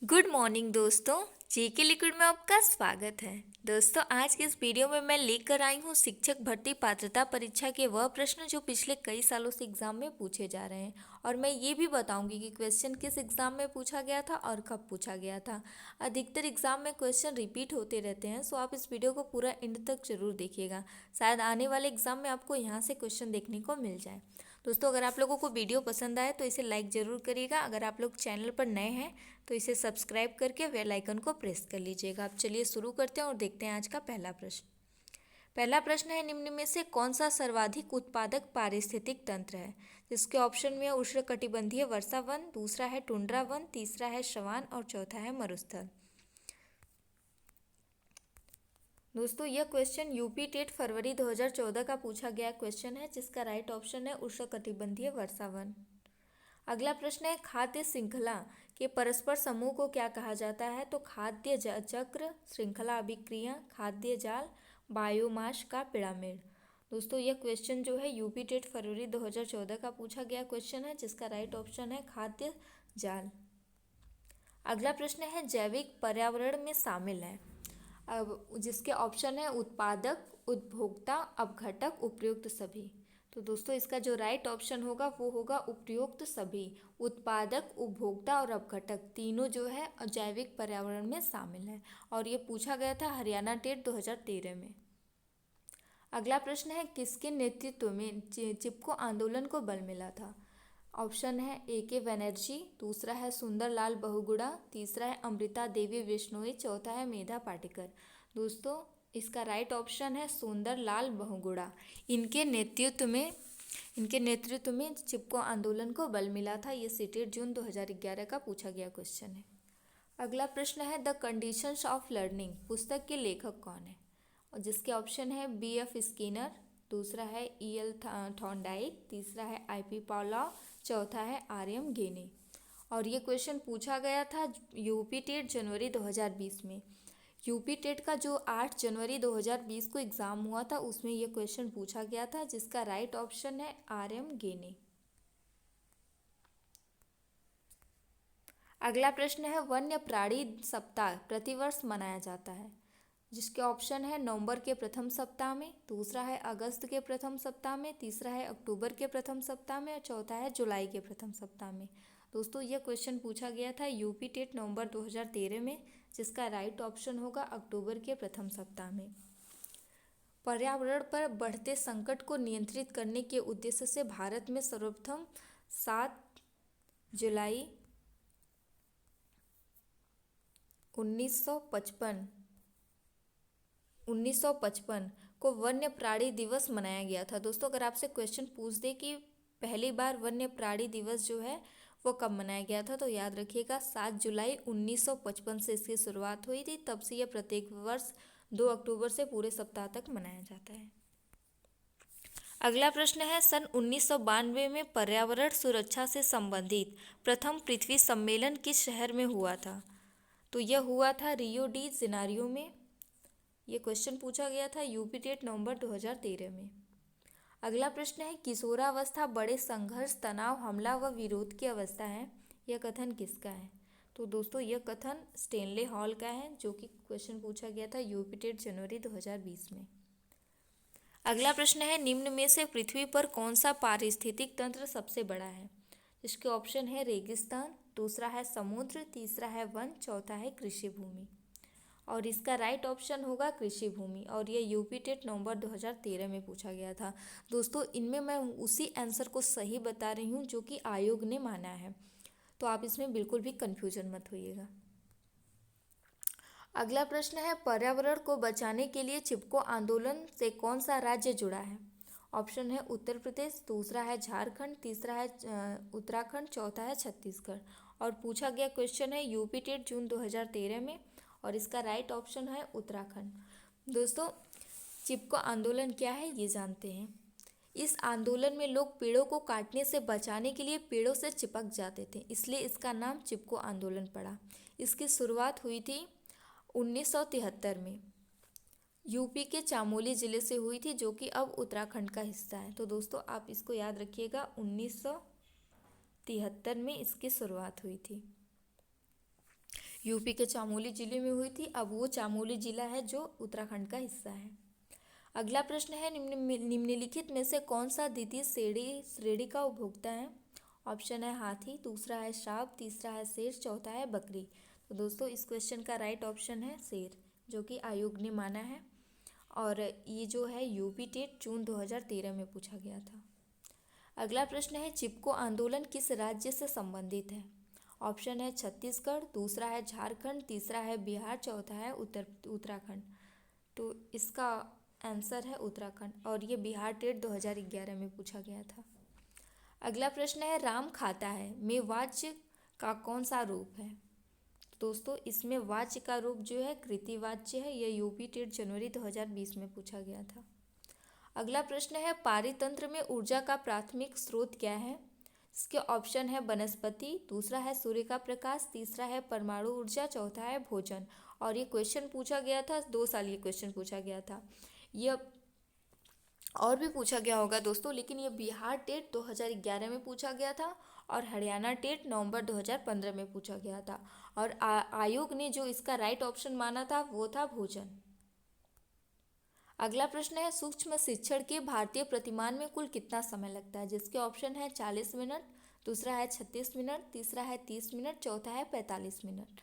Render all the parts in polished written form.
Good morning दोस्तों। GK liquid में आपका स्वागत है। दोस्तों, आज के इस वीडियो में मैं लेकर आई हूँ शिक्षक भर्ती पात्रता परीक्षा के वह प्रश्न जो पिछले कई सालों से एग्जाम में पूछे जा रहे हैं, और मैं ये भी बताऊंगी कि क्वेश्चन किस एग्जाम में पूछा गया था और कब पूछा गया था। अधिकतर एग्जाम में क्वेश्चन रिपीट होते रहते हैं, सो आप इस वीडियो को पूरा एंड तक जरूर देखिएगा। शायद आने वाले एग्जाम में आपको यहाँ से क्वेश्चन देखने को मिल जाए। दोस्तों, अगर आप लोगों को वीडियो पसंद आए तो इसे लाइक ज़रूर करिएगा। अगर आप लोग चैनल पर नए हैं तो इसे सब्सक्राइब करके बेल आइकन को प्रेस कर लीजिएगा। अब चलिए शुरू करते हैं और देखते हैं आज का पहला प्रश्न। पहला प्रश्न है, निम्न में से कौन सा सर्वाधिक उत्पादक पारिस्थितिक तंत्र है? जिसके ऑप्शन में है उष्णकटिबंधीय वर्षा वन, दूसरा है टुंड्रा वन, तीसरा है शवान और चौथा है मरुस्थल। दोस्तों, यह क्वेश्चन यूपी टेट फरवरी 2014 का पूछा गया क्वेश्चन है, जिसका राइट ऑप्शन है उष्णकटिबंधीय वर्षा वन। अगला प्रश्न है, खाद्य श्रृंखला के परस्पर समूह को क्या कहा जाता है? तो खाद्य चक्र, श्रृंखला अभिक्रिया, खाद्य जाल, बायोमास का पिरामिड। दोस्तों, यह क्वेश्चन जो है यूपी टेट फरवरी 2014 का पूछा गया क्वेश्चन है, जिसका राइट ऑप्शन है खाद्य जाल। अगला प्रश्न है, जैविक पर्यावरण में शामिल है। अब जिसके ऑप्शन है उत्पादक, उपभोक्ता, अपघटक, उपयुक्त सभी। तो दोस्तों, इसका जो राइट ऑप्शन होगा वो होगा उपयुक्त सभी। उत्पादक, उपभोक्ता और अपघटक तीनों जो है जैविक पर्यावरण में शामिल है, और ये पूछा गया था हरियाणा टेट 2013 में। अगला प्रश्न है, किसके नेतृत्व में चिपको आंदोलन को बल मिला था? ऑप्शन है A.K. बनर्जी, दूसरा है सुंदरलाल बहुगुणा, तीसरा है अमृता देवी बिश्नोई, चौथा है मेधा पाटेकर। दोस्तों, इसका राइट ऑप्शन है सुंदरलाल बहुगुणा। इनके नेतृत्व में चिपको आंदोलन को बल मिला था। ये सीटेट जून 2011 का पूछा गया क्वेश्चन है। अगला प्रश्न है, द कंडीशंस ऑफ लर्निंग पुस्तक के लेखक कौन है? और जिसके ऑप्शन है B.F. स्किनर, दूसरा है E.L. थॉर्नडाइक, तीसरा है I.P. पावलोव, चौथा है R.M. गेने। और ये क्वेश्चन पूछा गया था यूपी टेट जनवरी 2020 में। यूपी टेट का जो 8 जनवरी 2020 को एग्ज़ाम हुआ था उसमें ये क्वेश्चन पूछा गया था, जिसका राइट ऑप्शन है R.M. गेने। अगला प्रश्न है, वन्य प्राणी सप्ताह प्रतिवर्ष मनाया जाता है। जिसके ऑप्शन है नवंबर के प्रथम सप्ताह में, दूसरा है अगस्त के प्रथम सप्ताह में, तीसरा है अक्टूबर के प्रथम सप्ताह में और चौथा है जुलाई के प्रथम सप्ताह में। दोस्तों, यह क्वेश्चन पूछा गया था यूपी टेट नवंबर 2013 में, जिसका राइट ऑप्शन होगा अक्टूबर के प्रथम सप्ताह में। पर्यावरण पर बढ़ते संकट को नियंत्रित करने के उद्देश्य से भारत में सर्वप्रथम 7 जुलाई 1955 को वन्य प्राणी दिवस मनाया गया था। दोस्तों, अगर आपसे क्वेश्चन पूछ दे कि पहली बार वन्य प्राणी दिवस जो है वो कब मनाया गया था, तो याद रखिएगा 7 जुलाई 1955 से इसकी शुरुआत हुई थी। तब से यह प्रत्येक वर्ष 2 अक्टूबर से पूरे सप्ताह तक मनाया जाता है। अगला प्रश्न है, सन 1992 में पर्यावरण सुरक्षा से संबंधित प्रथम पृथ्वी सम्मेलन किस शहर में हुआ था? तो यह हुआ था रियो डी जेनेरियो में। ये क्वेश्चन पूछा गया था यूपी टेट नवंबर 2013 में। अगला प्रश्न है, किशोरावस्था बड़े संघर्ष, तनाव, हमला व विरोध की अवस्था है। यह कथन किसका है? तो दोस्तों, यह कथन स्टेनले हॉल का है, जो कि क्वेश्चन पूछा गया था यूपी टेट जनवरी 2020 में। अगला प्रश्न है, निम्न में से पृथ्वी पर कौन सा पारिस्थितिक तंत्र सबसे बड़ा है? जिसके ऑप्शन है रेगिस्तान, दूसरा है समुद्र, तीसरा है वन, चौथा है कृषि भूमि। और इसका राइट ऑप्शन होगा कृषि भूमि, और ये यूपी टेट नवंबर 2013 में पूछा गया था। दोस्तों, इनमें मैं उसी आंसर को सही बता रही हूँ जो कि आयोग ने माना है, तो आप इसमें बिल्कुल भी कन्फ्यूजन मत होइएगा। अगला प्रश्न है, पर्यावरण को बचाने के लिए चिपको आंदोलन से कौन सा राज्य जुड़ा है? ऑप्शन है उत्तर प्रदेश, दूसरा है झारखंड, तीसरा है उत्तराखंड, चौथा है छत्तीसगढ़। और पूछा गया क्वेश्चन है यूपी टेट जून 2013 में, और इसका राइट ऑप्शन है उत्तराखंड। दोस्तों, चिपको आंदोलन क्या है ये जानते हैं। इस आंदोलन में लोग पेड़ों को काटने से बचाने के लिए पेड़ों से चिपक जाते थे, इसलिए इसका नाम चिपको आंदोलन पड़ा। इसकी शुरुआत हुई थी 1973 में, यूपी के चामोली ज़िले से हुई थी, जो कि अब उत्तराखंड का हिस्सा है। तो दोस्तों, आप इसको याद रखिएगा, 1973 में इसकी शुरुआत हुई थी। यूपी के चमोली जिले में हुई थी। अब वो चमोली जिला है जो उत्तराखंड का हिस्सा है। अगला प्रश्न है, निम्नलिखित में से कौन सा द्वितीय श्रेणी का उपभोक्ता है? ऑप्शन है हाथी, दूसरा है सांप, तीसरा है शेर, चौथा है बकरी। तो दोस्तों इस क्वेश्चन का राइट ऑप्शन है शेर, जो कि आयोग ने माना है। और ये जो है यूपी टेट जून 2013 में पूछा गया था। अगला प्रश्न है, चिपको आंदोलन किस राज्य से संबंधित है? ऑप्शन है छत्तीसगढ़, दूसरा है झारखंड, तीसरा है बिहार, चौथा है उत्तराखंड। तो इसका आंसर है उत्तराखंड, और ये बिहार टेट 2011 में पूछा गया था। अगला प्रश्न है, राम खाता है में वाच्य का कौन सा रूप है? दोस्तों इसमें वाच्य का रूप जो है कृतिवाच्य है। यह यूपी टेट जनवरी 2020 में पूछा गया था। अगला प्रश्न है, पारितंत्र में ऊर्जा का प्राथमिक स्रोत क्या है? इसके ऑप्शन है वनस्पति, दूसरा है सूर्य का प्रकाश, तीसरा है परमाणु ऊर्जा, चौथा है भोजन। और ये क्वेश्चन पूछा गया था 2 साल, ये क्वेश्चन पूछा गया था। यह और भी पूछा गया होगा दोस्तों, लेकिन ये बिहार टेट 2011 में पूछा गया था और हरियाणा टेट नवंबर 2015 में पूछा गया था। और आयोग ने जो इसका राइट ऑप्शन माना था वो था भोजन। अगला प्रश्न है, सूक्ष्म शिक्षण के भारतीय प्रतिमान में कुल कितना समय लगता है? जिसके ऑप्शन है 40 मिनट, दूसरा है 36 मिनट, तीसरा है 30 मिनट, चौथा है 45 मिनट।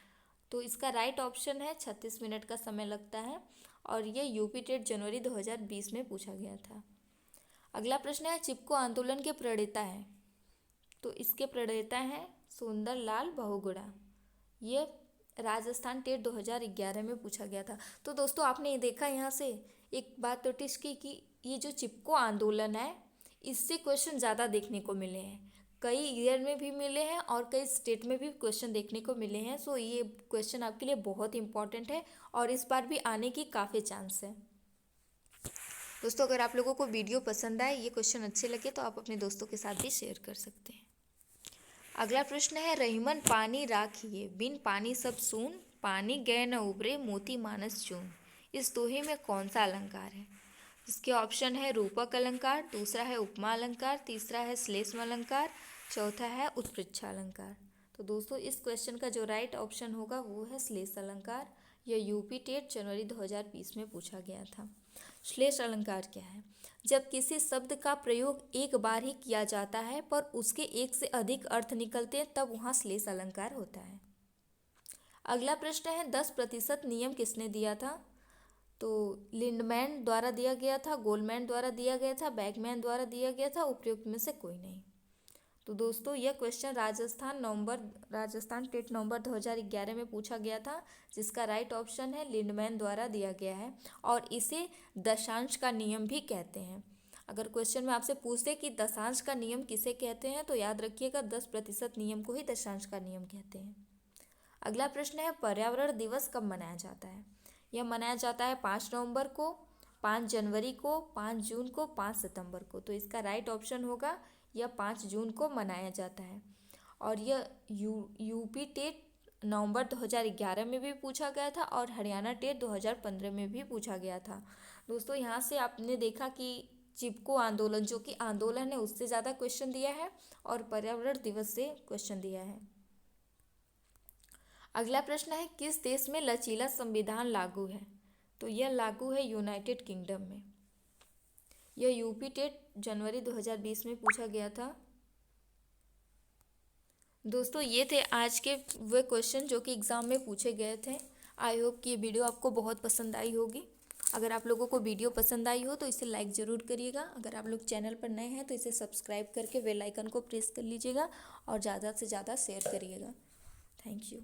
तो इसका राइट ऑप्शन है 36 मिनट का समय लगता है, और ये यूपी टेट जनवरी 2020 में पूछा गया था। अगला प्रश्न है, चिपको आंदोलन के प्रणेता है? तो इसके प्रणेता हैं सुंदर लाल बहुगुणा। ये राजस्थान टेट 2011 में पूछा गया था। तो दोस्तों आपने ये देखा, यहाँ से एक बात नोटिस की कि ये जो चिपको आंदोलन है इससे क्वेश्चन ज़्यादा देखने को मिले हैं। कई ईयर में भी मिले हैं और कई स्टेट में भी क्वेश्चन देखने को मिले हैं। सो ये क्वेश्चन आपके लिए बहुत इंपॉर्टेंट है और इस बार भी आने की काफ़ी चांस है। दोस्तों अगर आप लोगों को वीडियो पसंद आए, ये क्वेश्चन अच्छे लगे, तो आप अपने दोस्तों के साथ भी शेयर कर सकते हैं। अगला प्रश्न है, रहीमन पानी राखिए बिन पानी सब सून, पानी गए न उबरे मोती मानस चून। इस दोहे में कौन सा अलंकार है? इसके ऑप्शन है रूपक अलंकार, दूसरा है उपमा अलंकार, तीसरा है श्लेषम अलंकार, चौथा है उत्प्रेक्षा अलंकार। तो दोस्तों इस क्वेश्चन का जो राइट ऑप्शन होगा वो है श्लेष अलंकार। यह यूपी टेट जनवरी 2020 में पूछा गया था। श्लेष अलंकार क्या है? जब किसी शब्द का प्रयोग एक बार ही किया जाता है पर उसके एक से अधिक अर्थ निकलते हैं, तब वहाँ श्लेष अलंकार होता है। अगला प्रश्न है, 10% नियम किसने दिया था? तो लिंडमैन द्वारा दिया गया था, गोलमैन द्वारा दिया गया था, बैकमैन द्वारा दिया गया था, उपयुक्त में से कोई नहीं। तो दोस्तों यह क्वेश्चन राजस्थान टेट नवंबर 2011 में पूछा गया था, जिसका राइट ऑप्शन है लिंडमैन द्वारा दिया गया है, और इसे दशांश का नियम भी कहते हैं। अगर क्वेश्चन में आपसे पूछते कि दशांश का नियम किसे कहते हैं, तो याद रखिएगा 10% नियम को ही दशांश का नियम कहते हैं। अगला प्रश्न है, पर्यावरण दिवस कब मनाया जाता है? यह मनाया जाता है 5 नवंबर को, 5 जनवरी को, 5 जून को, 5 सितंबर को। तो इसका राइट ऑप्शन होगा यह 5 जून को मनाया जाता है। और यह यूपी टेट नवंबर 2011 में भी पूछा गया था और हरियाणा टेट 2015 में भी पूछा गया था। दोस्तों यहाँ से आपने देखा कि चिपको आंदोलन जो कि आंदोलन है उससे ज़्यादा क्वेश्चन दिया है और पर्यावरण दिवस से क्वेश्चन दिया है। अगला प्रश्न है, किस देश में लचीला संविधान लागू है? तो यह लागू है यूनाइटेड किंगडम में। यह यूपी टेट जनवरी 2020 में पूछा गया था। दोस्तों ये थे आज के वे क्वेश्चन जो कि एग्ज़ाम में पूछे गए थे। आई होप कि ये वीडियो आपको बहुत पसंद आई होगी। अगर आप लोगों को वीडियो पसंद आई हो तो इसे लाइक ज़रूर करिएगा। अगर आप लोग चैनल पर नए हैं तो इसे सब्सक्राइब करके बेल आइकन को प्रेस कर लीजिएगा और ज़्यादा से ज़्यादा शेयर करिएगा। Thank you.